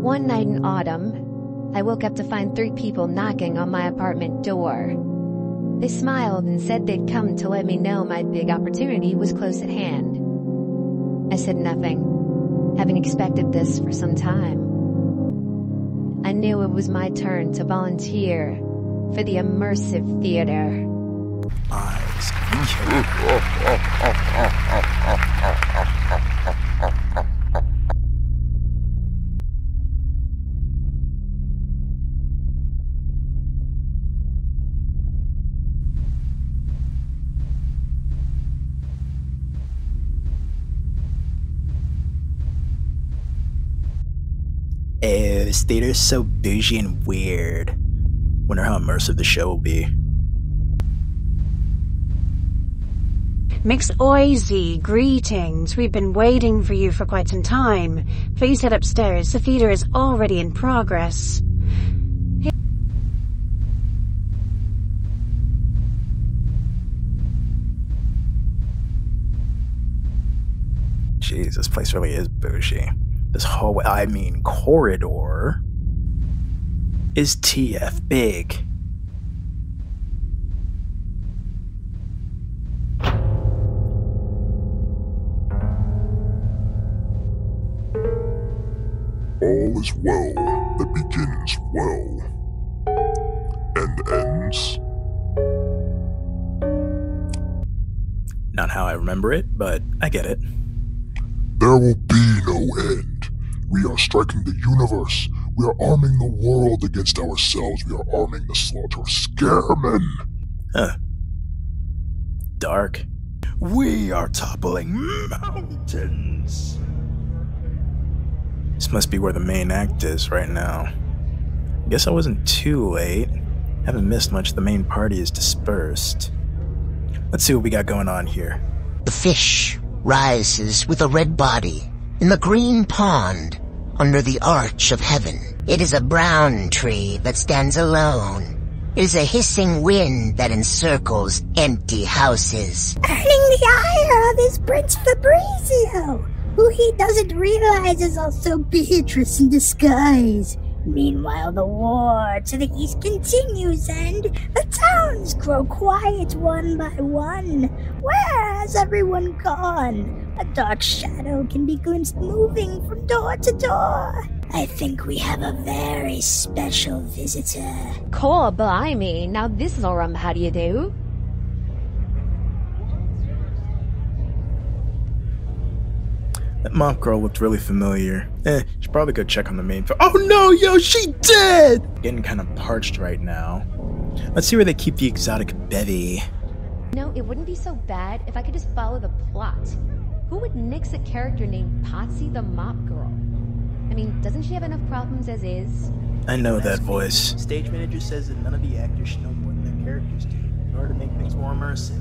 One night in autumn, I woke up to find 3 people knocking on my apartment door. They smiled and said they'd come to let me know my big opportunity was close at hand. I said nothing, having expected this for some time. I knew it was my turn to volunteer for the immersive theater. Eyes. Oh, this theater's so bougie and weird. Wonder how immersive the show will be. Mix Oisy, greetings. We've been waiting for you for quite some time. Please head upstairs. The theater is already in progress. Jeez, this place really is bougie. This hallway, I mean corridor, is TF big. All is well that begins well and ends. Not how I remember it, but I get it. There will be no end. We are striking the universe. We are arming the world against ourselves. We are arming the slaughter of Scaremen. Huh. Dark. We are toppling mountains. This must be where the main act is right now. Guess I wasn't too late. Haven't missed much. The main party is dispersed. Let's see what we got going on here. The fish rises with a red body in the green pond under the arch of heaven. It is a brown tree that stands alone. It is a hissing wind that encircles empty houses. Earning the ire of his Prince Fabrizio, who he doesn't realize is also Beatrice in disguise. Meanwhile, the war to the east continues and the towns grow quiet one by one. Where has everyone gone? A dark shadow can be glimpsed moving from door to door. I think we have a very special visitor. Cool, blimey. Now this is all how do you do? That mop girl looked really familiar. Should probably go check on the main. Oh no, yo, she dead! Getting kind of parched right now. Let's see where they keep the exotic bevy. No, it wouldn't be so bad if I could just follow the plot. Who would nix a character named Potsy the Mop Girl? I mean, doesn't she have enough problems as is? I know that voice. Stage manager says that none of the actors should know more than their characters do, in order to make things more immersive.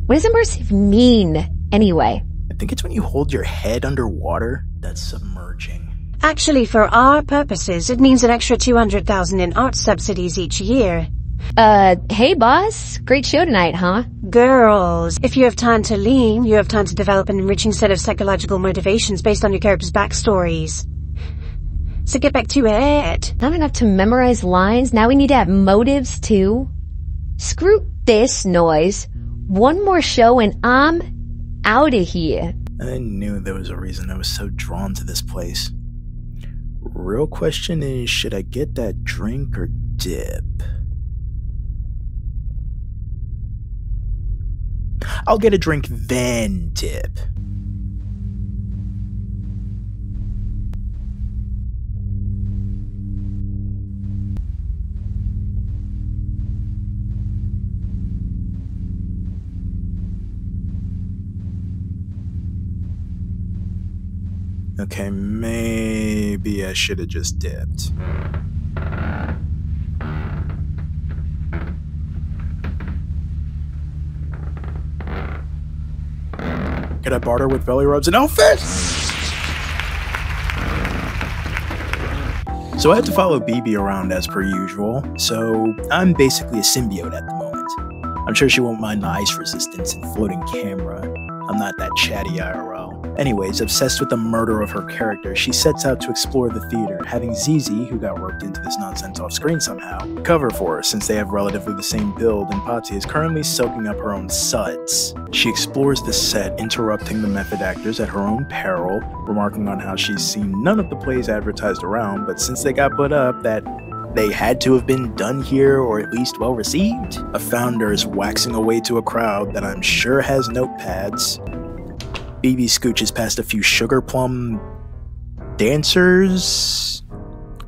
What does immersive mean, anyway? I think it's when you hold your head underwater. That's submerging. Actually, for our purposes, it means an extra 200,000 in art subsidies each year. Hey boss. Great show tonight, huh? Girls, if you have time to lean, you have time to develop an enriching set of psychological motivations based on your characters' backstories. So get back to it. Not enough to memorize lines, now we need to have motives too? Screw this noise. One more show and I'm out of here. I knew there was a reason I was so drawn to this place. Real question is, should I get that drink or dip? I'll get a drink, then dip. Okay, maybe I should have just dipped. Could I barter with belly rubs and outfits? So I had to follow BB around as per usual, so I'm basically a symbiote at the moment. I'm sure she won't mind the ice resistance and floating camera. I'm not that chatty IRL. Anyways, obsessed with the murder of her character, she sets out to explore the theater, having Zizi, who got roped into this nonsense off screen somehow, cover for her since they have relatively the same build, and Patsy is currently soaking up her own suds. She explores the set, interrupting the method actors at her own peril, remarking on how she's seen none of the plays advertised around, but since they got put up, that they had to have been done here or at least well received. A founder is waxing away to a crowd that I'm sure has notepads. BB scooches past a few sugar plum dancers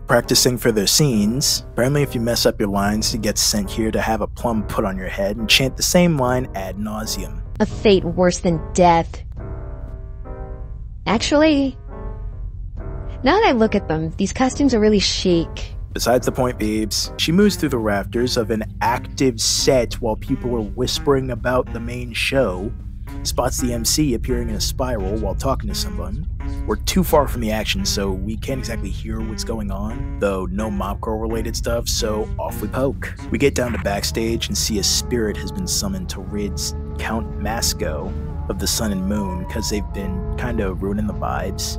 practicing for their scenes. Apparently if you mess up your lines, you get sent here to have a plum put on your head and chant the same line ad nauseum. A fate worse than death. Actually, now that I look at them, these costumes are really chic. Besides the point, Beebs. She moves through the rafters of an active set while people are whispering about the main show, spots the MC appearing in a spiral while talking to someone. We're too far from the action, so we can't exactly hear what's going on, though no Mop Girl related stuff, so off we poke. We get down to backstage and see a spirit has been summoned to rid Count Masco of the Sun and Moon, because they've been kind of ruining the vibes.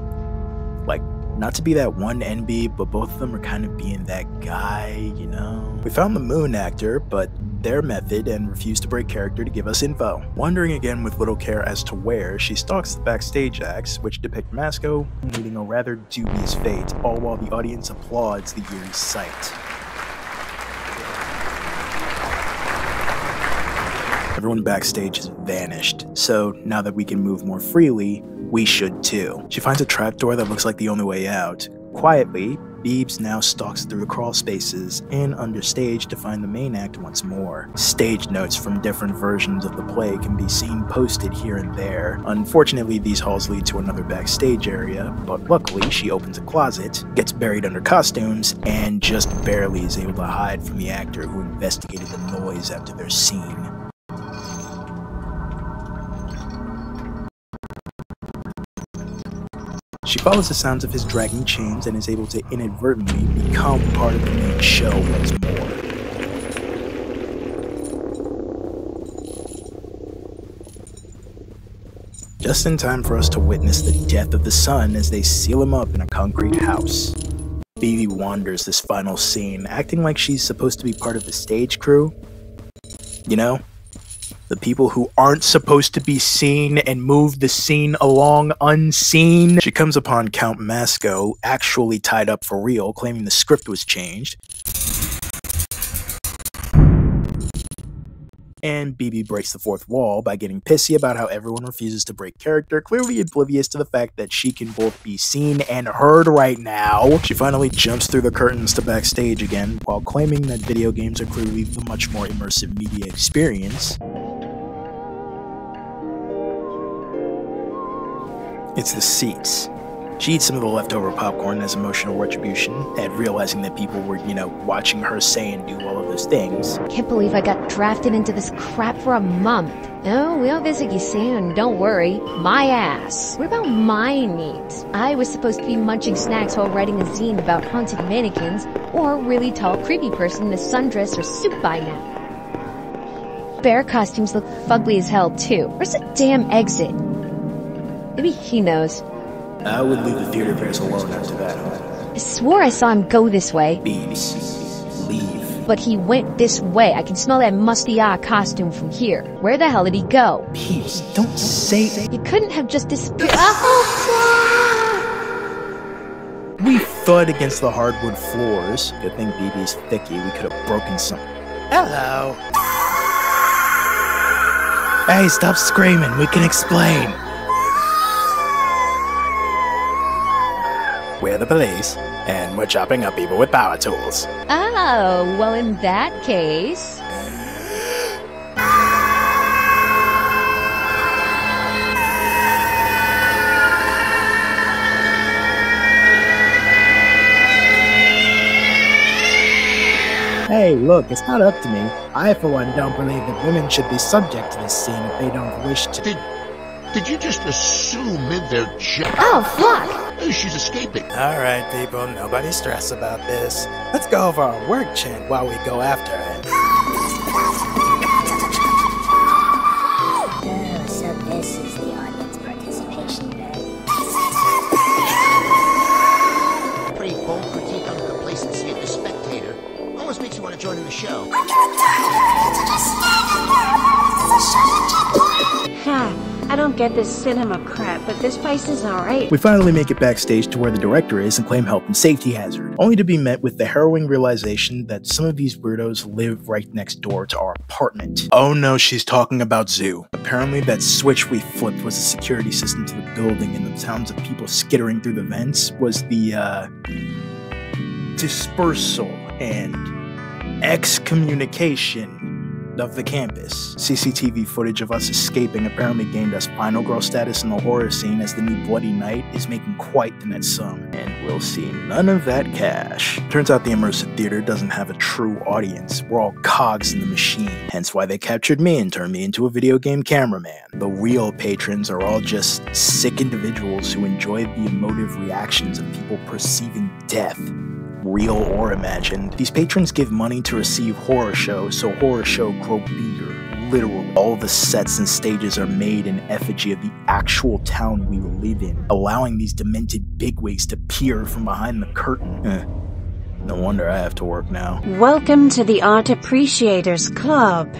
Like, not to be that one NB, but both of them are kind of being that guy, you know? We found the Moon actor, but their method and refused to break character to give us info. Wandering again with little care as to where, she stalks the backstage acts, which depict Masco meeting a rather dubious fate, all while the audience applauds the eerie sight. Everyone backstage has vanished, so now that we can move more freely, we should too. She finds a trapdoor that looks like the only way out. Quietly, Beebs now stalks through the crawl spaces and under stage to find the main act once more. Stage notes from different versions of the play can be seen posted here and there. Unfortunately, these halls lead to another backstage area, but luckily she opens a closet, gets buried under costumes, and just barely is able to hide from the actor who investigated the noise after their scene. She follows the sounds of his dragging chains and is able to inadvertently become part of the main show once more. Just in time for us to witness the death of the Sun as they seal him up in a concrete house. BB wanders this final scene, acting like she's supposed to be part of the stage crew. You know? The people who aren't supposed to be seen and move the scene along unseen. She comes upon Count Masco actually tied up for real, claiming the script was changed. And BB breaks the fourth wall by getting pissy about how everyone refuses to break character, clearly oblivious to the fact that she can both be seen and heard right now. She finally jumps through the curtains to backstage again, while claiming that video games are clearly the much more immersive media experience. It's the seats. She eats some of the leftover popcorn as emotional retribution, and realizing that people were, watching her say and do all of those things. Can't believe I got drafted into this crap for a month. Oh, we'll visit you soon, don't worry. My ass. What about my needs? I was supposed to be munching snacks while writing a zine about haunted mannequins, or a really tall creepy person in a sundress or suit by now. Bear costumes look fugly as hell too. Where's the damn exit? Maybe he knows. I would leave the theater bears alone after that. I swore I saw him go this way. Beebs, leave. But he went this way. I can smell that musty-ah costume from here. Where the hell did he go? Beebs, don't say... You couldn't have just disappeared. We thud against the hardwood floors. Good thing BB's thicky. We could have broken some... Hello. Hey, stop screaming. We can explain. We're the police, and we're chopping up people with power tools. Oh, well in that case... Hey, look, it's not up to me. I, for one, don't believe that women should be subject to this scene if they don't wish to. Did you just assume in their job? Oh, fuck! Hey, she's escaping. Alright, people, nobody stress about this. Let's go over our work chant while we go after it. Oh, so this is the audience participation bed. to take on the complacency of the spectator. Almost makes you want to join in the show. Ha, I don't get this cinema crap, but this place is alright. We finally make it backstage to where the director is and claim health and safety hazard, only to be met with the harrowing realization that some of these weirdos live right next door to our apartment. Oh no, she's talking about Zoo. Apparently that switch we flipped was the security system to the building, and the sounds of people skittering through the vents was the, dispersal and excommunication of the campus. CCTV footage of us escaping apparently gained us final girl status in the horror scene, as the new Bloody Night is making quite the net sum, and we'll see none of that cash. Turns out the immersive theater doesn't have a true audience. We're all cogs in the machine, hence why they captured me and turned me into a video game cameraman. The real patrons are all just sick individuals who enjoy the emotive reactions of people perceiving death, real or imagined. These patrons give money to receive horror shows, so horror show grow bigger. Literally, all the sets and stages are made in effigy of the actual town we live in, allowing these demented bigwigs to peer from behind the curtain. No wonder I have to work now. Welcome to the Art Appreciators Club.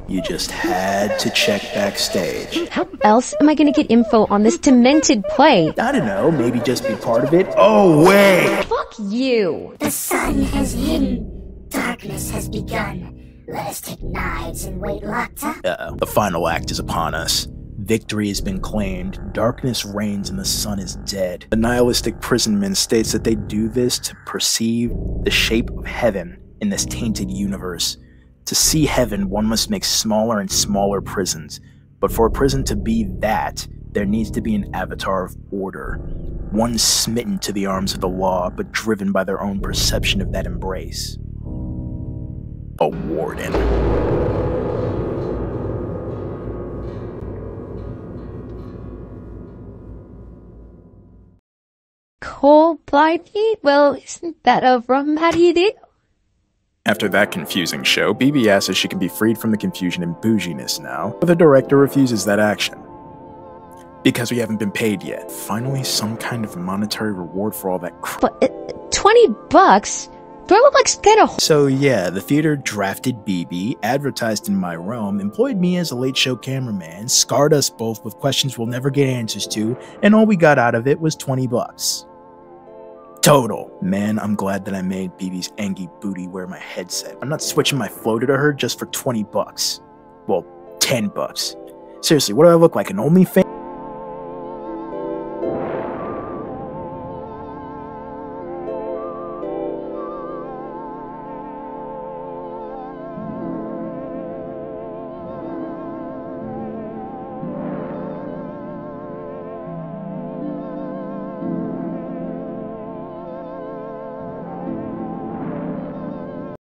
You just had to check backstage. How else am I gonna get info on this demented play? I don't know, maybe just be part of it? Oh, wait! Fuck you! The sun has hidden. Darkness has begun. Let us take knives and wait locked up. Uh-oh. The final act is upon us. Victory has been claimed, darkness reigns, and the sun is dead. The nihilistic prisonman states that they do this to perceive the shape of heaven in this tainted universe. To see heaven, one must make smaller and smaller prisons. But for a prison to be that, there needs to be an avatar of order. One smitten to the arms of the law, but driven by their own perception of that embrace. A warden. Cold-blooded? Well, isn't that a romantic deal? After that confusing show, BB asks if she can be freed from the confusion and bouginess now, but the director refuses that action. Because we haven't been paid yet. Finally, some kind of monetary reward for all that crap. But, $20? Do I look like kinda? So yeah, the theater drafted BB, advertised in my realm, employed me as a late show cameraman, scarred us both with questions we'll never get answers to, and all we got out of it was $20. Total. Man, I'm glad that I made BB's Angie booty wear my headset. I'm not switching my floater to her just for $20. Well, $10. Seriously, what do I look like, an OnlyFans?